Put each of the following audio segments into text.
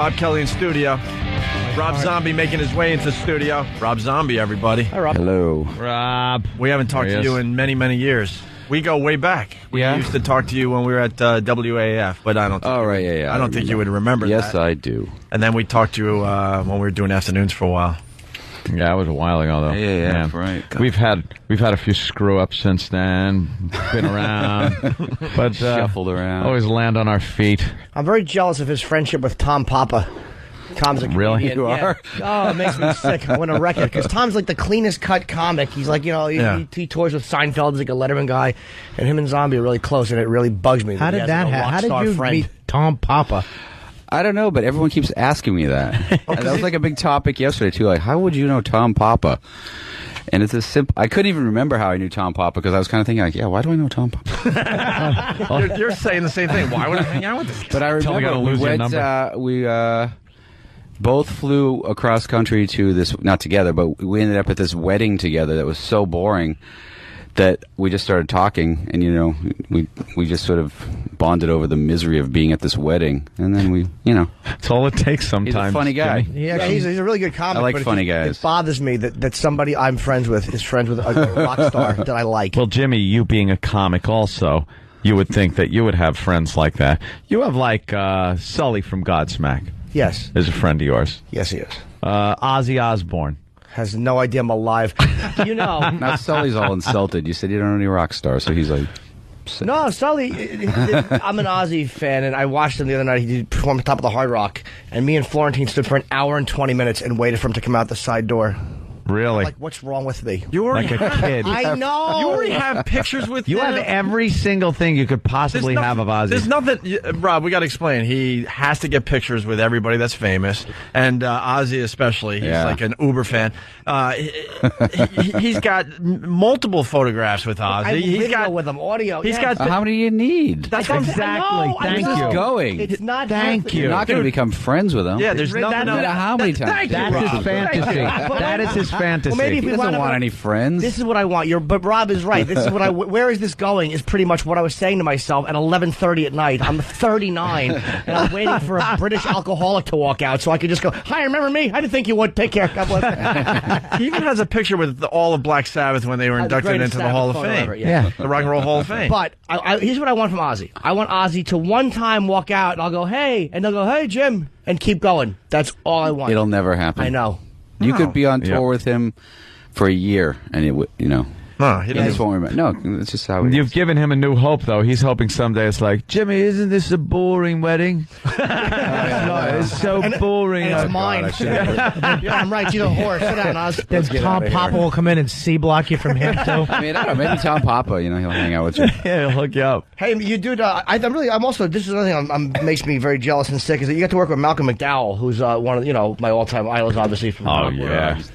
Bob Kelly in studio. Rob Zombie making his way into the studio. Rob Zombie, everybody. Hi, Rob. Hello. Rob. We haven't talked to you in many, many years. We go way back. We used to talk to you when we were at WAAF, but I don't think I don't think you would remember that. Yes, I do. And then we talked to you when we were doing afternoons for a while. Yeah, it was a while ago, though. Yeah, right. God. We've had a few screw-ups since then. Been around. But shuffled around. Always land on our feet. I'm very jealous of his friendship with Tom Papa. Tom's a comedian. Really? You are? Oh, it makes me sick. I want to wreck it because Tom's like the cleanest cut comic. He's like, he tours with Seinfeld. He's like a Letterman guy, and him and Zombie are really close, and it really bugs me. How did that happen? How did you meet Tom Papa? I don't know, but everyone keeps asking me that. That was like a big topic yesterday too. Like, how would you know Tom Papa? And it's a simple. I couldn't even remember how I knew Tom Papa because I was kind of thinking, like, why do I know Tom Papa? You're saying the same thing. Why would I hang out with this guy? But I remember we both flew across country to this, not together, but we ended up at this wedding together that was so boring that we just started talking, and we just sort of bonded over the misery of being at this wedding, and then we, It's all it takes sometimes. He's a funny guy. Yeah, he's a really good comic. I like but funny guys. It bothers me that somebody I'm friends with is friends with a rock star that I like. Well, Jimmy, you being a comic also, you would think that you would have friends like that. You have like Sully from Godsmack. Yes. Is a friend of yours. Yes, he is. Ozzy Osbourne. Has no idea I'm alive. Now Sully's all insulted. You said you don't know any rock stars, so he's like... No, Sully, I'm an Ozzy fan, and I watched him the other night. He did perform on top of the Hard Rock, and me and Florentine stood for an hour and 20 minutes and waited for him to come out the side door. Really? Like, what's wrong with me? You already like a kid. I know. You already have pictures with You him. have every single thing you could possibly have of Ozzy. There's nothing, Rob, we got to explain. He has to get pictures with everybody that's famous, and Ozzy especially. He's like an Uber fan. He's got multiple photographs with Ozzy. I He's video got with him, audio. He's got. How many do you need? That's exactly. Thank you. Going. It's not. Thank you. You're not going to become friends with him. Yeah, there's nothing. How many times? That's his fantasy. That is his fantasy. Well, maybe if He we doesn't want any friends. This is what I want. But Rob is right. This is what where is this going? Is pretty much what I was saying to myself at 11:30 at night. I'm 39 and I'm waiting for a British alcoholic to walk out so I could just go, "Hi, remember me? I didn't think you would. Take care. God bless." He even has a picture with all of Black Sabbath when they were inducted into the Hall of Fame. Yeah. The Rock and Roll Hall of Fame. But here's what I want from Ozzy. I want Ozzy to one time walk out and I'll go, "Hey," and they'll go, "Hey, Jim," and keep going. That's all I want. It'll never happen. I know. You could be on tour with him for a year, and it would, No, he just won't remember. No, it's just how it You've is. given him a new hope, though. He's hoping someday it's like, Jimmy, isn't this a boring wedding? It's so boring. And it's mine. Yeah, I'm right. She's a whore. Sit down, Oz. Then Tom Papa will come in and C-block you from him, too. I mean, I don't know. Maybe Tom Papa, he'll hang out with you. Yeah, he'll hook you up. Hey, you dude, I'm also, this is another thing makes me very jealous and sick, is that you got to work with Malcolm McDowell, who's one of, my all-time idols, obviously. From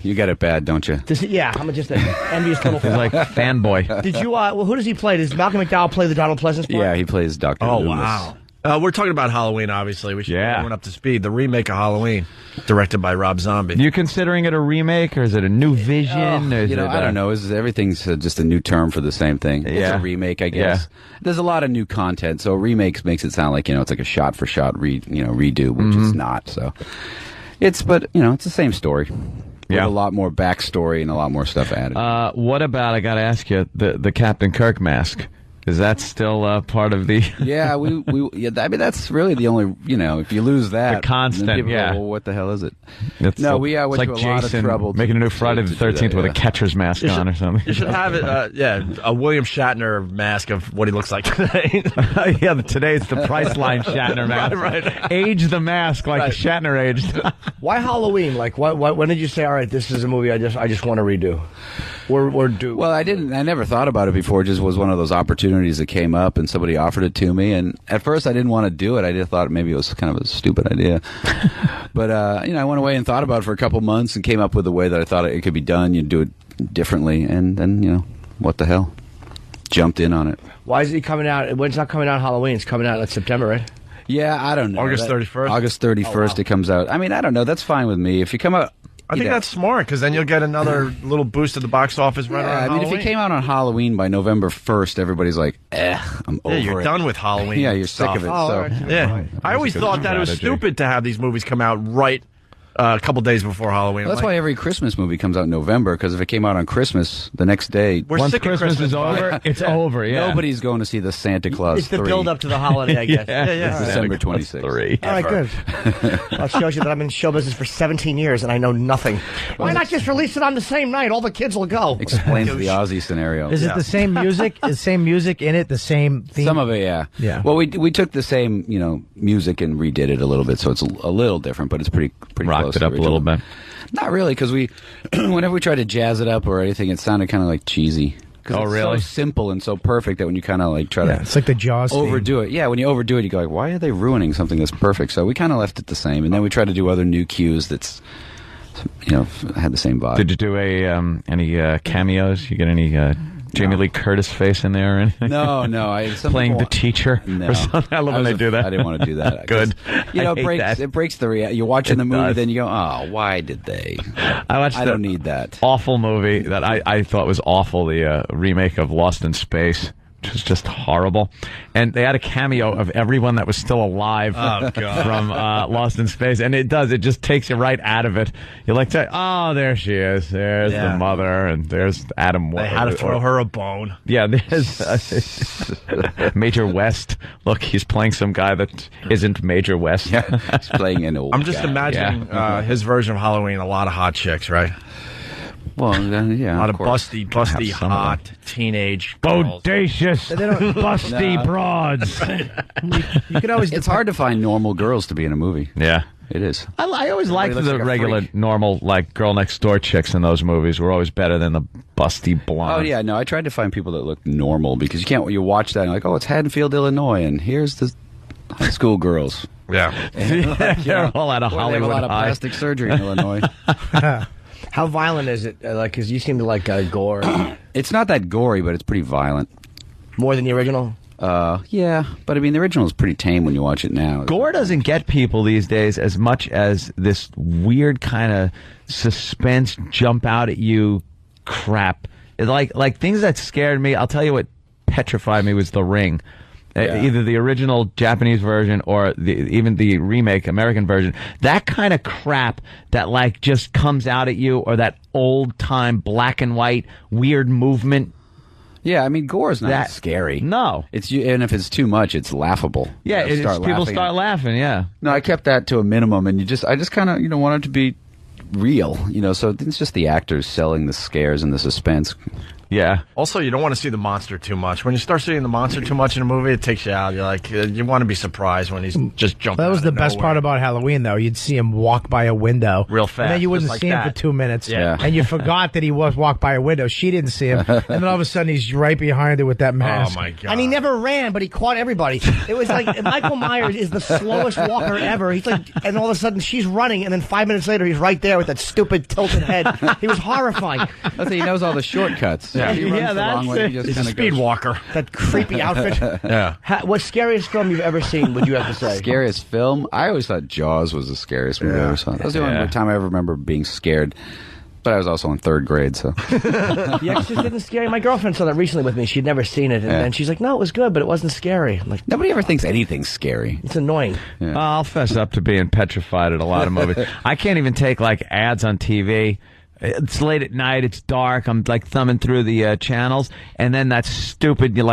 You got it bad, don't you? I'm just an envious little He's like fanboy. Did you, who does he play? Does Malcolm McDowell play the Donald Pleasance part? Yeah, he plays Dr. Oh, Loomis. wow. We're talking about Halloween, obviously. We should get everyone up to speed. The remake of Halloween, directed by Rob Zombie. You considering it a remake, or is it a new vision? I don't know. Everything's just a new term for the same thing. It's a remake, I guess. Yeah. There's a lot of new content, so remakes makes it sound like, it's like a shot-for-shot redo, which is not. So it's the same story. With a lot more backstory and a lot more stuff added. What about, I got to ask you, the Captain Kirk mask? Is that still part of the... Yeah, I mean, that's really the only, if you lose that... The constant, people go, well, what the hell is it? We went like to a Jason lot of trouble. making a new Friday the 13th with a catcher's mask on or something. You should have it, a William Shatner mask of what he looks like today. Today it's the Priceline Shatner mask. Right. Age the mask like Shatner aged. Why Halloween? Like, when did you say, all right, this is a movie I just want to redo? Or do? Well, I never thought about it before. It just was one of those opportunities that came up, and somebody offered it to me. And at first, I didn't want to do it. I just thought maybe it was kind of a stupid idea. But I went away and thought about it for a couple months and came up with a way that I thought it could be done. You'd do it differently, and then what the hell? Jumped in on it. Why is it coming out? When it's not coming out Halloween, it's coming out in September, right? Yeah, I don't know. August 31st? August 31st, it comes out. I mean, I don't know. That's fine with me. If you come out I think that's smart because then you'll get another little boost at the box office right around Halloween. If it came out on Halloween by November 1st, everybody's like, I'm over it. Yeah, you're done with Halloween. Yeah, you're sick of it. Yeah. I always thought that it was stupid to have these movies come out right a couple days before Halloween. Well, that's why every Christmas movie comes out in November, because if it came out on Christmas, the next day... Once Christmas is over, it's over, yeah. Nobody's going to see the Santa Claus It's the build-up to the holiday, I guess. Yeah. December 26th. All right, good. That shows you that I've been in show business for 17 years and I know nothing. Why not just release it on the same night? All the kids will go. Explains the Ozzy scenario. Is it the same music? Is the same music in it? The same theme? Some of it, yeah. Yeah. Well, we took the same, music and redid it a little bit, so it's a little different, but it's pretty Rocked close it up a little bit. Not really, because whenever we tried to jazz it up or anything, it sounded kind of like cheesy. Oh, it's really? so simple and so perfect that when you kind of like try to it's like the Jaws overdo it. Yeah, when you overdo it, you go like, why are they ruining something that's perfect? So we kind of left it the same, and then we tried to do other new cues that's, had the same vibe. Did you do any cameos? You get any Jamie Lee Curtis face in there or anything? No. Playing the teacher no. or something? I love when they do that. I didn't want to do that. Good. It breaks the reality. You're watching the movie, then you go, oh, why did they? I don't need that. Awful movie that I thought was awful, the remake of Lost in Space. Which was just horrible. And they had a cameo of everyone that was still alive from Lost in Space. And it just takes you right out of it. You're like, oh, there she is. There's the mother, and there's Adam. They had to throw her a bone. Yeah, there's Major West. Look, he's playing some guy that isn't Major West. Yeah, he's playing an old I'm just guy. imagining his version of Halloween, a lot of hot chicks, right? Well, yeah, a lot of busty, hot teenage girls. Bodacious, busty broads. You could always. It's hard to find normal girls to be in a movie. Yeah. It is. I always liked looks the like a regular, freak. normal, like, girl next door chicks in those movies were always better than the busty blonde. Oh, yeah, no, I tried to find people that look normal, because you watch that and you're like, oh, it's Haddonfield, Illinois, and here's the high school girls. Yeah. They're all out of They have Hollywood a lot of High. plastic surgery in Illinois. How violent is it? Because you seem to like gore. It's not that gory, but it's pretty violent. More than the original? Yeah, but I mean, the original is pretty tame when you watch it now. Gore doesn't get people these days as much as this weird kind of suspense, jump out at you crap. It's like things that scared me. I'll tell you what petrified me was The Ring. Either the original Japanese version or even the remake American version. That kind of crap that like just comes out at you, or that old time black and white weird movement. Yeah, I mean, gore is not That- scary. No. And if it's too much, it's laughable. Yeah, people start at- laughing. Yeah. No, I kept that to a minimum, and I just kind of want it to be real, so it's just the actors selling the scares and the suspense. Yeah. Also, you don't want to see the monster too much. When you start seeing the monster too much in a movie, it takes you out. You're like, you want to be surprised when he's just jumping. That was out the of best nowhere. part about Halloween, though. You'd see him walk by a window Real fast, and then you wouldn't just like see him that. for 2 minutes. Yeah. And you forgot that he was walked by a window. She didn't see him, and then all of a sudden he's right behind her with that Oh mask. my god! And he never ran, but he caught everybody. It was like Michael Myers is the slowest walker ever. He's like, and all of a sudden she's running, and then 5 minutes later he's right there with that stupid tilted head. He was horrifying. That's he knows all the shortcuts. Yeah. He runs Yeah, the long that's way, it. he just He's a kinda speed goes. walker. That creepy outfit. Yeah. What scariest film you've ever seen? Would you have to say? Scariest film? I always thought Jaws was the scariest movie I ever saw. That was the only time I ever remember being scared. But I was also in third grade, so. The Exorcist didn't scare you. My girlfriend saw that recently with me. She'd never seen it, and then she's like, "No, it was good, but it wasn't scary." I'm like, Nobody ever thinks anything's scary. it's annoying. I'll fess up to being petrified at a lot of movies. I can't even take like ads on TV. It's late at night. It's dark. I'm like thumbing through the channels, and then that stupid The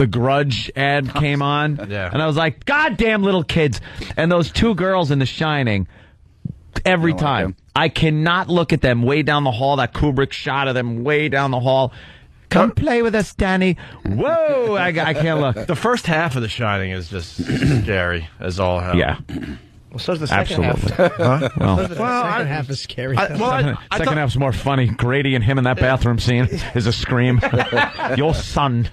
Grudge ad came on, Yeah. and I was like, "Goddamn little kids!" And those two girls in The Shining. Every You don't like time them? I cannot look at them way down the hall. That Kubrick shot of them way down the hall. Come play with us, Danny. Whoa! I can't look. The first half of The Shining is just scary as all hell. Yeah. Well, so's the second Absolutely. half. Well, The second half is scary. I second thought- half's more funny. Grady and him in that bathroom scene is a scream. Your son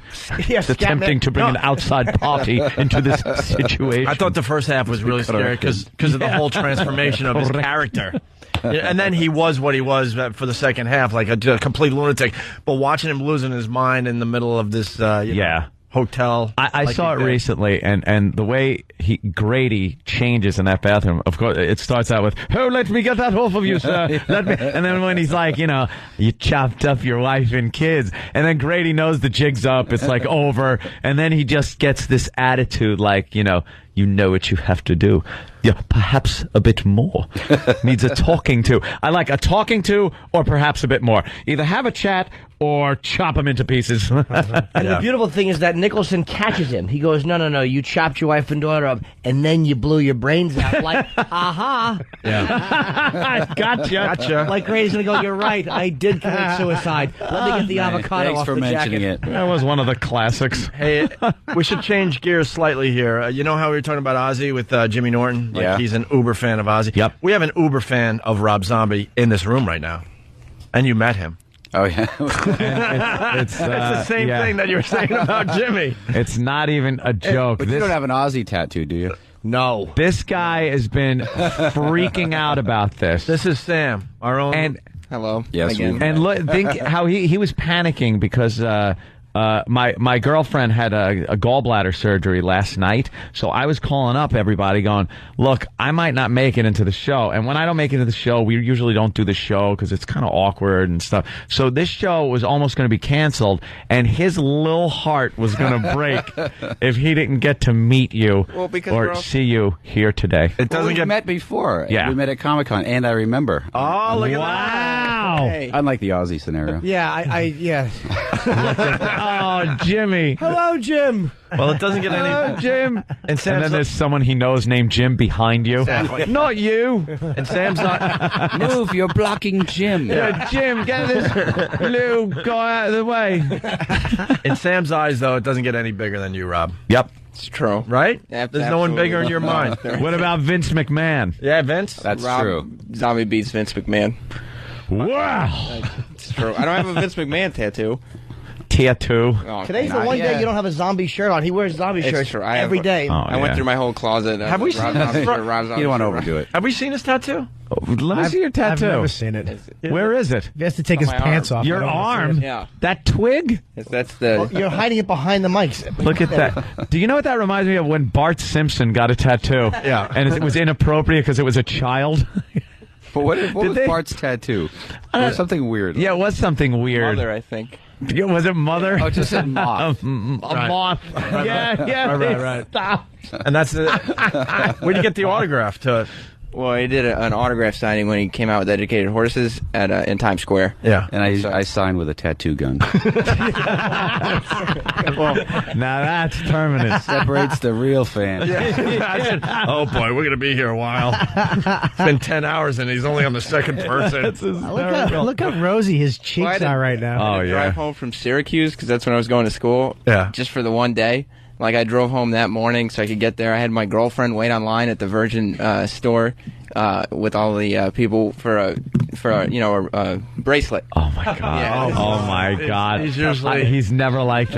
Yes, is attempting to bring an outside party into this situation. I thought the first half was really scary because of the whole transformation of his character. Yeah, and then he was what he was for the second half, like a complete lunatic. But watching him losing his mind in the middle of this, Yeah. hotel. I like saw you it did. recently, and the way Grady changes in that bathroom, of course, it starts out with, "Oh, let me get that off of you, sir." Let me, and then when he's like, you chopped up your wife and kids, and then Grady knows the jig's up, it's like over, and then he just gets this attitude like, you know what you have to do. Yeah, perhaps a bit more. Needs a talking to. I like a talking to or perhaps a bit more. Either have a chat or chop him into pieces. And the beautiful thing is that Nicholson catches him. He goes, no, you chopped your wife and daughter up, and then you blew your brains out. Like, aha. Yeah. Gotcha. Like Grady's going to go, you're right, I did commit suicide. Let me get the avocado Thanks off for the mentioning jacket. it. That was one of the classics. Hey, we should change gears slightly here. You know how we were talking about Ozzy with Jimmy Norton? Like Yeah. he's an uber fan of Ozzy. Yep. We have an uber fan of Rob Zombie in this room right now. And you met him. Oh, yeah. It's It's the same thing that you were saying about Jimmy. It's not even a joke. But you don't have an Aussie tattoo, do you? No. This guy has been freaking out about this. This is Sam, our own. And Hello. Yes, Again. we- and look, think how he was panicking because my girlfriend had a gallbladder surgery last night, so I was calling up everybody going, look, I might not make it into the show, and when I don't make it into the show, we usually don't do the show because it's kind of awkward and stuff. So this show was almost going to be canceled, and his little heart was going to break if he didn't get to meet you Well, because we're or all- see you here today. it doesn't we get. met before. Yeah. We met at Comic-Con, and I remember. Oh, look at that. Wow! Hey. Unlike the Aussie scenario. Yeah, yeah. Oh, Jimmy. Hello, Jim. Well, it doesn't get Hello, any. Jim. And And Sam's then there's someone he knows named Jim behind you. Exactly. Not you. and Sam's not. Move, you're blocking Jim. Yeah, Jim, get this little guy out of the way. In Sam's eyes, though, it doesn't get any bigger than you, Rob. Yep. It's true. Right? Yeah, There's no one bigger in your mind. What about Vince McMahon? Yeah, Vince. That's Rob true. Zombie beats Vince McMahon. Wow. It's true. I don't have a Vince McMahon tattoo. Tattoo. Oh, Today's the not one day yet. you don't have a zombie shirt on. He wears zombie It's shirts true. I have- every day. Oh, I went yeah. through my whole closet. Have we Rob seen Zombie this? shirt, Rob Zombie You don't want to shirt. overdo it. Have we seen his tattoo? Let me see your tattoo. I've never seen it. Where is it? He has to take On his my pants arm. off. Your I don't wanna see arm? it. Yeah. That twig? That's the. You're hiding it behind the mics. Look at that. Do you know what that reminds me of? When Bart Simpson got a tattoo. Yeah. And it was inappropriate because it was a child. But what was they- Bart's tattoo? It was something weird. Yeah, it was something weird. Mother, I think. Was it Mother? Oh, it just said moth. A moth. Yeah. Right. Stop. And that's the. Where'd you get the autograph to it? Well, he did an autograph signing when he came out with Educated Horses at in Times Square. Yeah. And I signed with a tattoo gun. Now that's permanent. Separates the real fan. Oh boy, we're gonna be here a while. It's been 10 hours and he's only on the second person. Look how rosy his cheeks Well, I are right now. Oh, I yeah. drive home from Syracuse because that's when I was going to school. Yeah. Just for the one day. Like I drove home that morning so I could get there. I had my girlfriend wait online at the Virgin store with all the people for a bracelet. Oh my god! Yeah. Oh my god! he's usually- he's never like this.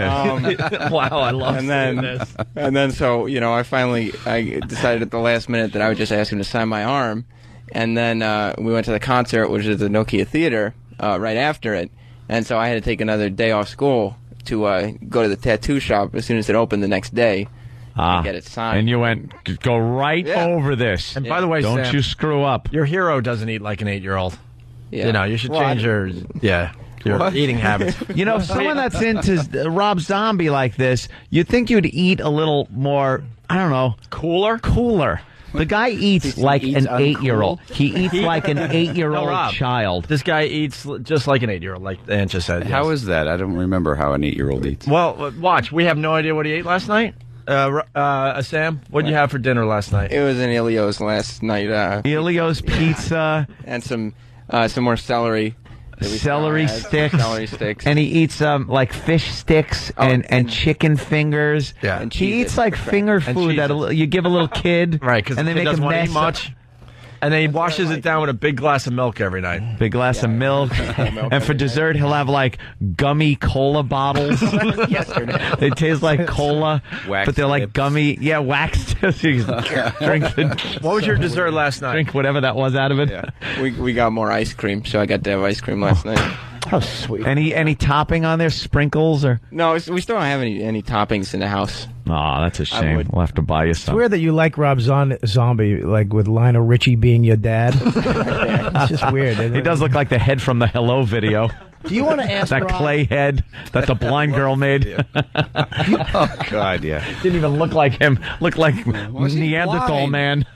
Wow, I love And seeing then, this. and then, so I decided at the last minute that I would just ask him to sign my arm, and then we went to the concert, which is the Nokia Theater, right after it, and so I had to take another day off school to go to the tattoo shop as soon as it opened the next day and get it signed. And you went go right Yeah. over this. And by the way, Don't Sam, you screw up. your hero doesn't eat like an 8-year-old. Yeah. You know, you should Well, change your eating habits. You know, someone that's into Rob Zombie like this, you'd think you'd eat a little more. I don't know, cooler. The guy eats like eats an uncool? 8-year-old. He eats like an 8-year-old No, Rob. child. This guy eats just like an 8-year-old, like Aunt just said. How yes. is that? I don't remember how an 8-year-old eats. Well, watch. We have no idea what he ate last night. Sam, what did you have for dinner last night? It was in Ilio's last night, Elio's pizza, and some more celery. that we celery had. sticks, Celery sticks. and he eats like fish sticks and chicken fingers. Yeah. And He cheese eats it. like finger food that you give a little kid, Right, because and they he make doesn't a want to mess. eat much. And then he washes it down with a big glass of milk every night. Big glass of milk, and for dessert he'll have like gummy cola bottles. Yesterday. They taste like cola, Wax but they're like tips. gummy. Yeah, wax tips. You drink, What was your dessert last night? drink whatever that was out of it. We got more ice cream, so I got to have ice cream last night. How sweet. Any topping on there? Sprinkles or? No, we still don't have any toppings in the house. Oh, that's a shame. We'll have to buy you It's some. weird that you like Rob Zombie, like with Lionel Richie being your dad. It's just weird. Isn't He it? does look like the head from the Hello video. Do you want to ask That Rob? clay head that the blind girl made. Oh God, yeah. Didn't even look like him. Looked like he Neanderthal blind? man.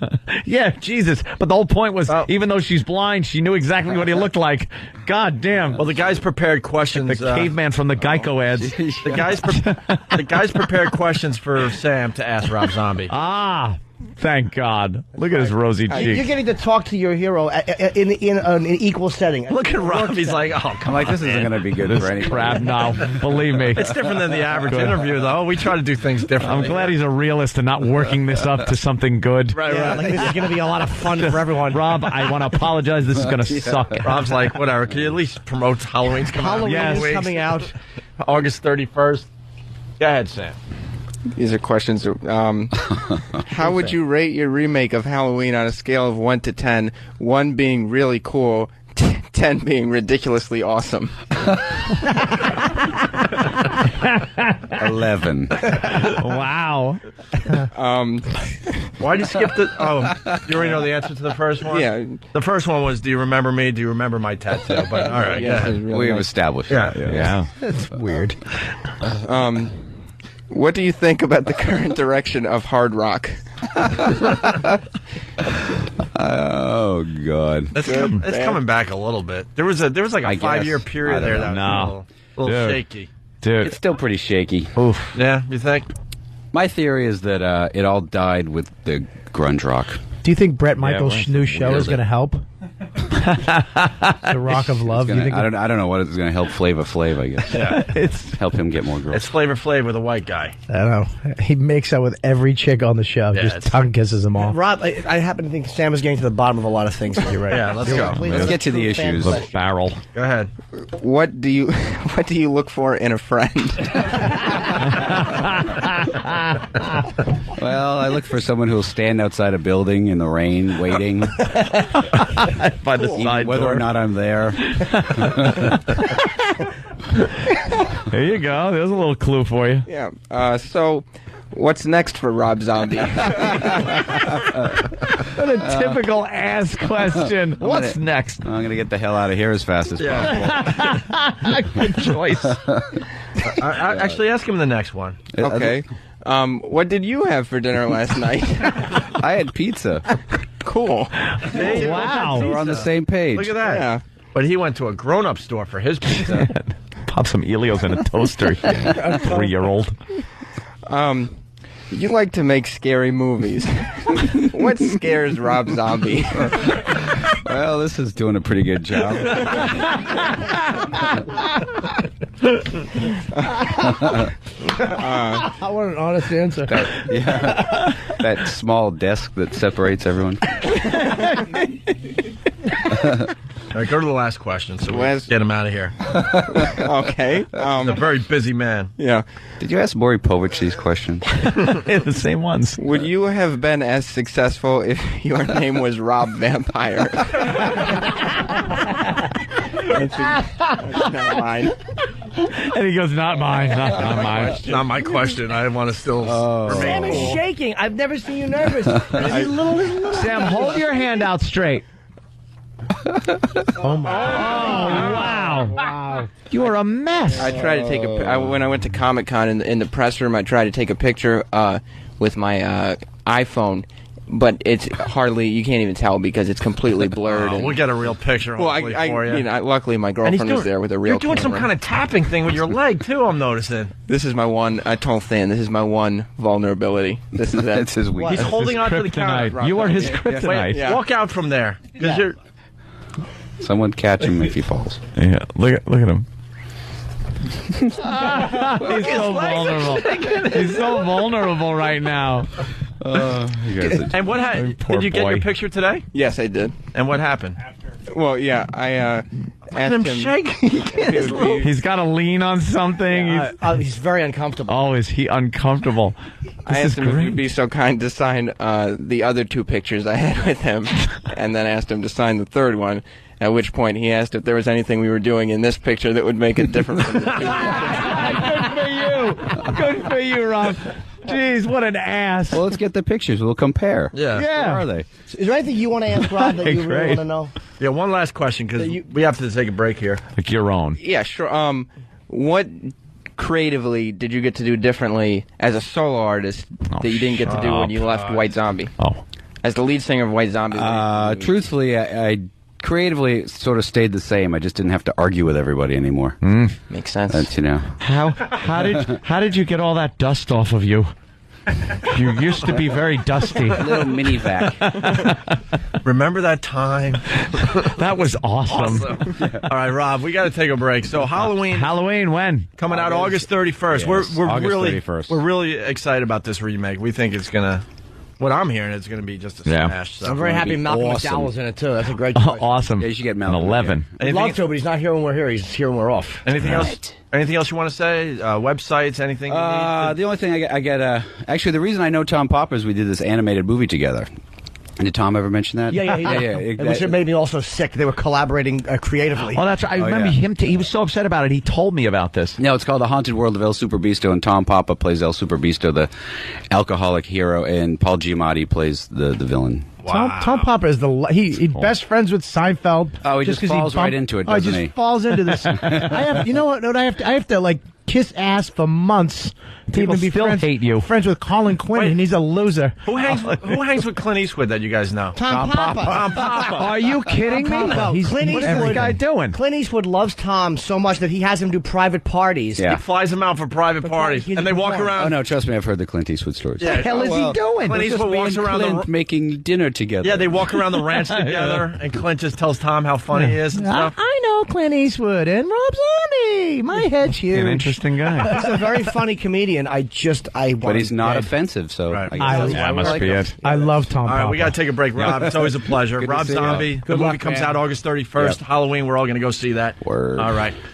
Yeah, Jesus. But the whole point was, even though she's blind, she knew exactly what he looked like. God damn. Well, the guys prepared questions. The caveman from the Geico ads. The guys prepared questions for Sam to ask Rob Zombie. Ah, thank God. Look at his rosy You're cheeks. getting to talk to your hero in an equal setting. Look at Rob. He's like, oh, come I'm like, this isn't going to be good for anything. Crap, no. Believe me. It's different than the average interview, though. We try to do things I'm differently. glad he's a realist and not working this up to something good. Right, Yeah, right. like this is going to be a lot of fun for everyone. Rob, I want to apologize. This is going to suck. Rob's like, whatever. Can you at least promote Halloween's coming Halloween out? is Weeks. coming out. August 31st. Go ahead, Sam. These are questions. How would you rate your remake of Halloween on a scale of 1 to 10? 1 being really cool, 10 being ridiculously awesome. 11. Wow. Why'd you skip the... Oh, you already know the answer to the first one? Yeah. The first one was, do you remember me? Do you remember my tattoo? But, all right, Yeah, yeah. it was really We've nice. established Yeah. that. Yeah. It's weird. What do you think about the current direction of hard rock? Oh God. It's coming back a little bit. There was like a I guess. 5-year I period don't there know. that was No. a little Dude. shaky. Dude. It's still pretty shaky. Oof. Yeah, you think? My theory is that it all died with the grunge rock. Do you think Brett Michaels' well, new show is really. going to help? The Rock of Love. Do you think I don't know what is going to help Flava Flav, I guess. It's Help him get more girls. It's Flavor Flav with a white guy. I don't know. He makes out with every chick on the show. Yeah, Just it's- tongue kisses them all. Rob, I happen to think Sam is getting to the bottom of a lot of things. You're right. Yeah, let's go. Please, Let's get to the true fan issues. the question. barrel. Go ahead. What do you look for in a friend? Well, I look for someone who will stand outside a building in the rain, waiting, By the side whether door. or not I'm there. There you go. There's a little clue for you. Yeah. So, what's next for Rob Zombie? What a typical ass question. What's next? I'm going to get the hell out of here as fast as possible. Good choice. I actually ask him the next one. Okay. What did you have for dinner last night? I had pizza. Cool. Wow. We're on the same page. Look at that. Yeah. But he went to a grown-up store for his pizza. Pop some Elios in a toaster. 3-year-old. You like to make scary movies. What scares Rob Zombie? Well, this is doing a pretty good job. I want an honest answer. Yeah. That small desk that separates everyone. All right, go to the last question so we Last- get him out of here. Okay. He's a very busy man. Yeah. Did you ask Maury Povich these questions? Yeah, the same ones. Would you have been as successful if your name was Rob Vampire? That's not mine. And he goes, not mine. Not mine. Not my question. I want to still Sam remain. is shaking. I've never seen you nervous. This is a little. Sam, hold your hand out straight. Oh my! Wow. Wow. You are a mess. I tried to take when I went to Comic-Con in the press room, I tried to take a picture with my iPhone, but it's hardly, you can't even tell because it's completely blurred. We'll get a real picture well, hopefully for you. luckily my And girlfriend was there with a real You're doing some camera. kind of tapping thing with your leg, too, I'm noticing. This is my one, I told Than, this is my one vulnerability. This is That's it. his weakness. He's holding on to the Kryptonite. counter. You are his Yeah. kryptonite. Yeah. Walk out from there. 'Cause you're... Someone catch him if he falls. Yeah, look at him. He's so vulnerable. He's so vulnerable right now. You guys are- And what Poor did you get boy. your picture today? Yes, I did. And what happened? Well, yeah, I asked him him. shake. if he would be- He's got to lean on something. He's very uncomfortable. Oh, is he uncomfortable? I asked him if he'd be so kind to sign the other 2 pictures I had with him, and then asked him to sign the 3rd one. At which point he asked if there was anything we were doing in this picture that would make it different from the 2 pictures. Good for you, Rob. Jeez, what an ass. Well, let's get the pictures. We'll compare. Yeah. Where are they? Is there anything you want to ask Rob that you really Great. want to know? Yeah, one last question, because we have to take a break here. Like your own. Yeah, sure. What creatively did you get to do differently as a solo artist that you didn't get to do when you left White Zombie? Oh. As the lead singer of White Zombie. Truthfully, I creatively sort of stayed the same. I just didn't have to argue with everybody anymore. Makes sense. That's, you know. How did you get all that dust off of you? You used to be very dusty. A little mini vac. Remember that time? That was awesome. All right, Rob, we got to take a break. So Halloween when? coming out August 31st. Yes, we're August really 31st. we're really excited about this remake. We think it's gonna. What I'm hearing, it's going to be just a smash. So I'm very happy Malcolm awesome. McDowell's in it, too. That's a great choice. Awesome. Yeah, you should get An Malcolm 11. I'd love to, but he's not here when we're here. He's here when we're off. Anything else? Anything else you want to say? Websites? Anything? You need? The only thing I get, actually, the reason I know Tom Popper is we did this animated movie together. Did Tom ever mention that? Yeah, he did. Which made me also sick. They were collaborating creatively. Oh, that's right. I remember him. He was so upset about it. He told me about this. No, it's called The Haunted World of El Superbeasto, and Tom Papa plays El Superbeasto, the alcoholic hero, and Paul Giamatti plays the villain. Wow. Tom Popper is he's best friends with Seinfeld. Oh, he just 'cause falls right into it, Oh, he doesn't just he? falls into this. You know what? I have to like kiss ass for months to People even be still hate you. friends with Colin Quinn, Wait. and he's a loser. Who hangs with Clint Eastwood that you guys know? Tom Papa. Tom Papa. Are you kidding me? No, He's- Clint What's Eastwood, this guy doing? Clint Eastwood loves Tom so much that he has him do private parties. Yeah. He flies him out for private parties, he's and they walk performed. around. Oh, no, trust me, I've heard the Clint Eastwood stories. Yeah. What the hell is he doing? Clint Eastwood walks around Clint making dinner together. Yeah, they walk around the ranch together, and Clint just tells Tom how funny he is and stuff. I know Clint Eastwood and Rob Zombie. My head's huge. An interesting guy. He's a very funny comedian. But he's not offensive, so Right. I guess I- that's That why we must like be him. it. I love Tom All Popper. right, we got to take a break, Rob. It's always a pleasure. Good to Rob see you. Zombie. The Good movie luck, comes man. out August 31st. Yep. Halloween. We're all going to go see that. Word. All right.